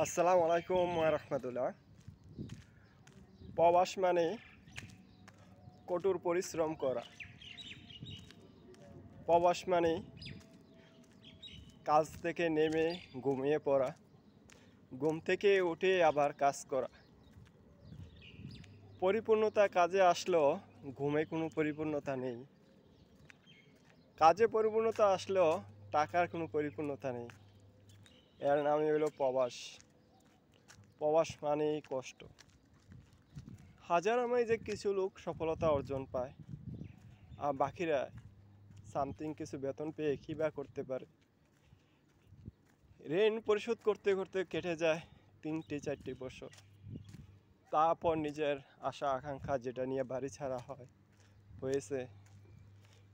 আসসালামু আলাইকুম ওয়া রাহমাতুল্লাহ। প্রবাস মানে কঠোর পরিশ্রম করা। প্রবাস মানে কাজ থেকে নেমে ঘুমিয়ে পড়া, ঘুম থেকে উঠে আবার কাজ করা। পরিপূর্ণতা কাজে আসলেও ঘুমে কোনো পরিপূর্ণতা নেই। কাজে পরিপূর্ণতা আসলেও টাকার কোনো পরিপূর্ণতা নেই। এর নামই হলো প্রবাস। প্রবাস মানেই কষ্ট। হাজার মাইজে কিছু লোক সফলতা অর্জন পায়, আর বাকিরা সামথিং কিছু বেতন পেয়ে কী বা করতে পারে। ঋণ পরিশোধ করতে করতে কেটে যায় 3-4 বছর। তারপর নিজের আশা আকাঙ্ক্ষা যেটা নিয়ে বাড়ি ছাড়া হয়েছে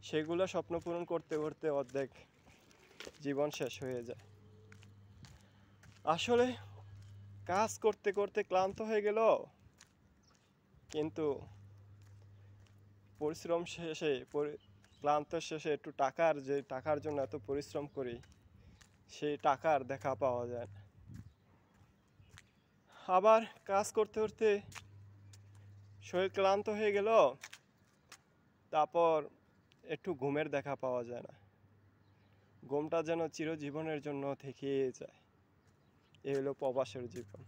সেগুলো স্বপ্ন পূরণ করতে করতে অর্ধেক জীবন শেষ হয়ে যায়। আসলে কাজ করতে করতে ক্লান্ত হয়ে গেল, কিন্তু পরিশ্রম শেষে ক্লান্ত শেষে একটু টাকার জন্য এত পরিশ্রম করি, সেই টাকার দেখা পাওয়া যায় না। আবার কাজ করতে করতে শরীর ক্লান্ত হয়ে গেল, তারপর একটু ঘুমের দেখা পাওয়া যায় না। ঘুমটা যেন চিরজীবনের জন্য থেকে যায়। এ হলো প্রবাসের জীবন।